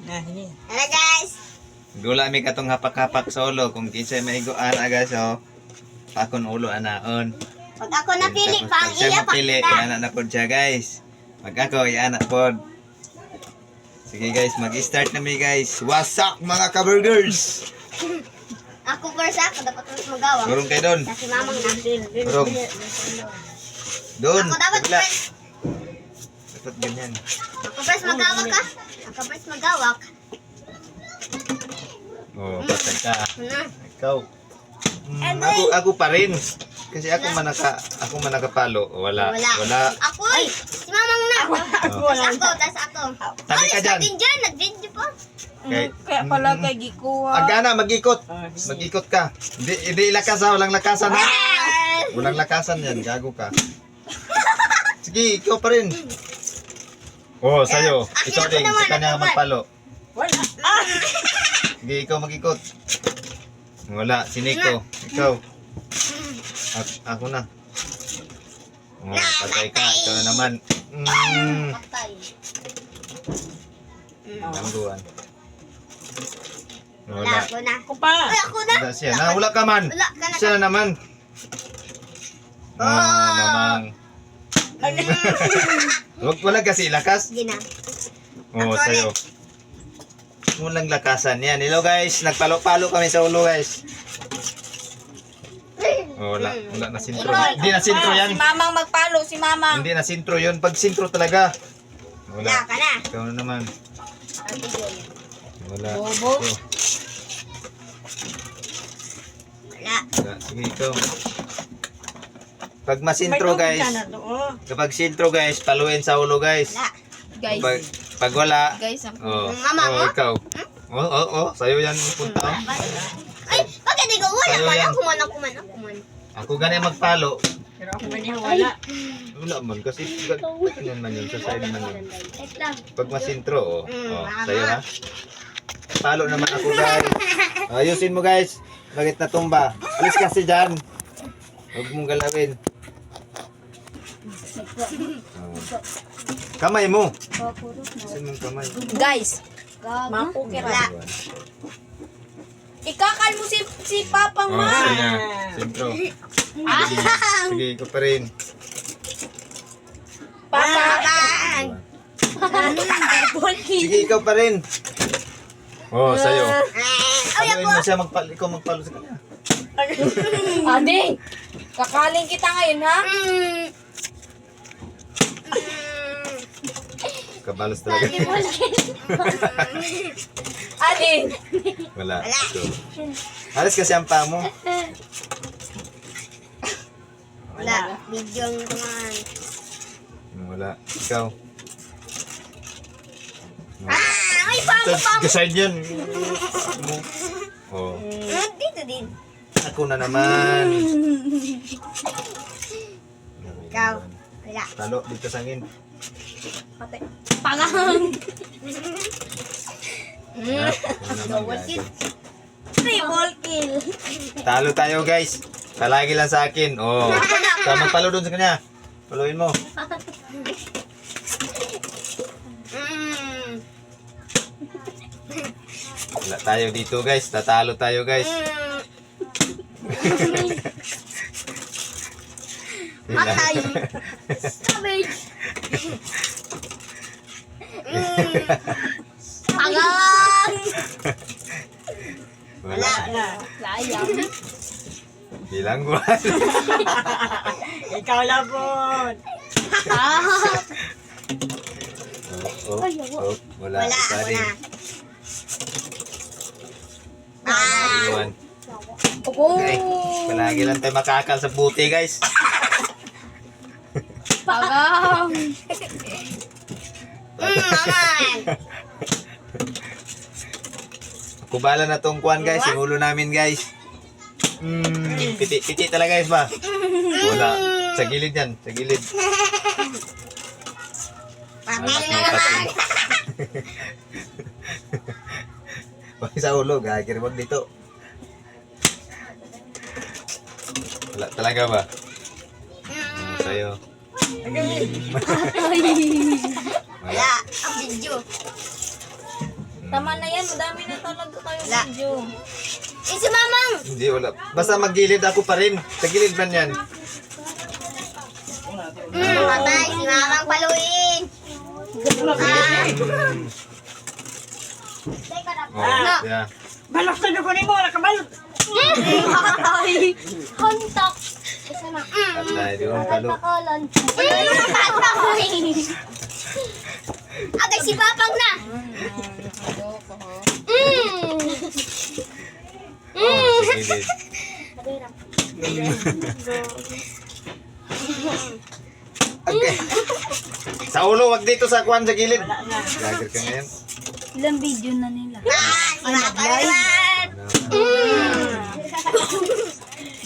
Hello guys. Gula mi katong hapak-hapak solo kung kinsay maiguan aga so pakon ulo anaon. Pag ako napili Tapos pang pag siya iya mapili, pakita. iana na pod siya guys. Pag ako, iana pod. Sige guys, mag-start na mi guys. Wasak mga ka-burgers! Ako first ako dapat mas magawa. Durong kayo doon. Kasi mamang na. Durong. Doon. Ako dapat Bigla. first. Dapat ganyan. Ako first magawak ka. Ako first magawak. Oh, patay ka. Na. Ikaw. Ako pa rin. Kasi ako man nakapalo. Wala. Ako eh. Si mamang na. Tas ako. Tabi ka dyan. Sabi dyan. Nag-video po. Okay. Kaya pala kay gikuha. Agana, mag-ikot. Mag-ikot ka. Hindi lakas ha. Walang lakasan ha. Walang lakasan yan. Gago ka. Sige, ikaw pa rin. Oh, sa'yo. Ikaw din. Sa kanya magpalo. Wala. Sige, ikaw mag-ikot. Wala. Si Nico. Ikaw. Ako na. Oh, patay ka. Ikaw na naman. Patay. Nangguan. Wala Wala. ako na. Ako pa. Ay, ako na. Wala siya. Na, wala ka man. Wala ka na. Siya na naman. Oh, mamang. Wala kasi lakas. Sige na. Oo, Ako sa'yo. Walang lakasan yan. Hello guys, nagpalo-palo kami sa ulo guys. Oh, wala na sintro. Hindi na sintro yan. Si Mamang magpalo, si Mamang. Hindi na sintro yun. Pag sintro talaga. Wala Wala. ka na. Ikaw na naman. Wala. Bobo. Ito. Wala. Wala. Sige, ikaw. Pag masintro guys, kapag sintro guys, paluin sa ulo guys. Wala. Guys. Pag wala, Guys, ang Mama mo? ikaw. Sa'yo yan punta. Oh. Ay, bakit ikaw wala Sa'yo man? yan. Ako man. Ako ganyan magpalo. Pero ako man yung wala. Wala man kasi ganyan man yun. Sa side man yun. Wait lang. Pag masintro, Mama. sa'yo ha. Palo naman ako guys. Ayusin mo guys. Bakit natumba? Alis kasi dyan. Huwag mong galawin. Kamay mo. Saan mong kamay? Guys. Mapukira. Wala. Ikakal mo si Papang Ma. Sige na. Sintro. Sige, ikaw pa rin. Papa. Sige, ikaw pa rin. Sa'yo. Ay, Paluin mo siya magpalo. Ikaw magpalo sa kanya. Ading. Kakaling kita ngayon ha. Kabalos talaga. Ading. Wala. Ito. Alis kasi ang paa mo. Wala. Video naman. Wala. Ikaw. Ay, pamo. Gaside yan. Oh. Dito din. Ako na naman. Ikaw. Wala. Talo dito sa akin. Pangang. Double kill. Triple kill. Talo tayo guys. Palagi lang sa akin. Oh. So, magpalo doon sa kanya. Paluin mo. Wala tayo dito guys. Tatalo tayo guys. Patay. Savage. Pangang. Wala. Sayang. Bilang buwan. Ikaw labon. Wala. Wala. Isa Ako rin. na. Iwan. Oh. Okay. Palagi lang tayo makakal sa buti guys. Pangang. Naman. Kubala na tong kuwan guys. Yung ulo namin guys. Piti talaga guys ba? Wala. Sa gilid yan. Sa gilid. Patay na naman. Wag sa ulo. Gagir wag dito. Wala talaga ba? Sa'yo. Wala. Ang video. Tama na yan, madami na talaga kayo Wala. video. Eh, si Mamang. Hindi, wala. Basta maggilid ako pa rin. Sa gilid man yan. Patay, si Mamang paluin. Oh, yeah. Balok sa dugo ni mo, nakabalok. Patay. Kontak. Isa na. Patay, di ko palo. Pakalan. Agay, si Papang na. Oh, sa gilid. Okay. Sa ulo, wag dito sa kwan sa gilid. Lager ka ngayon. Ilang video na nila? Si Papang.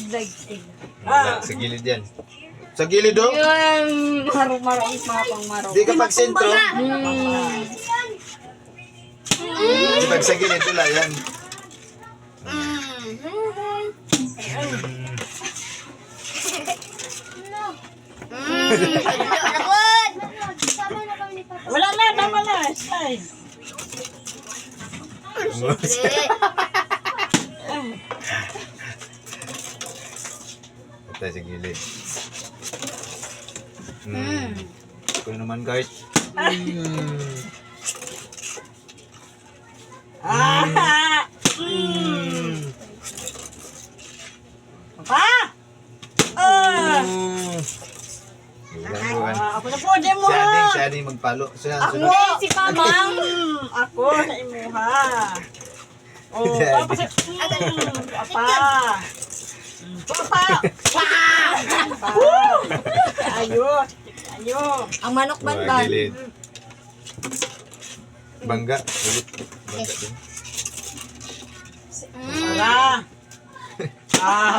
Vlog sila. Wala, sa gilid yan. Sa gilid oh. Yung maro-maro, mga pang-maro. Di ka pag sentro. Di pag sa gilid, wala yan. Wala na, tama na. Slide. Patay sa gilid. Ito naman guys. Ah! Pa! Ah! Buwan. Ako na po, di mo Si Ading, ha! si Ading magpalo. Siya, Ako, sunod. si Mamang! Ako, sa imo ha! Oh, Si papa Ading. sa... Papa! Papa! Papa! Ayos! Ayos! Ang manok Buwan, gilid. Bangga. Ulit. Bangga din. Wala! Ah!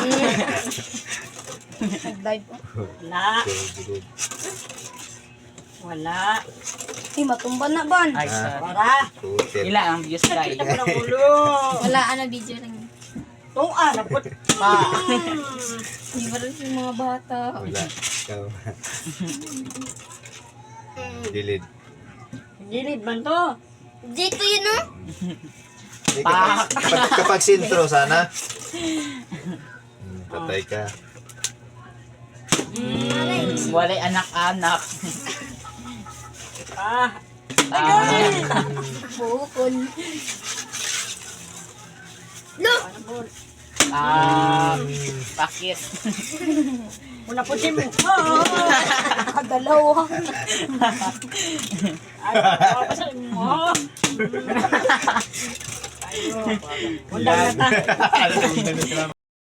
Nag-live po. Wala! Gilid. Wala! Matumba na ban. Ay, Ah. sorry. Wala! Ilan ang views guys? Kita mo ng ulo! Wala, ano, video lang. Itong napot pa! Hindi ba rin yung mga bata? Wala. Ikaw. Gilid. Gilid man to! Dito yun, no? Eh, kapag sentro sana. Patay ka. Walay anak-anak. Ah! Bukol. Look! Pakit. Muna po si mo! Oh! Kagalaw. Ay, pa sa mo! Ayun! Wala na ta!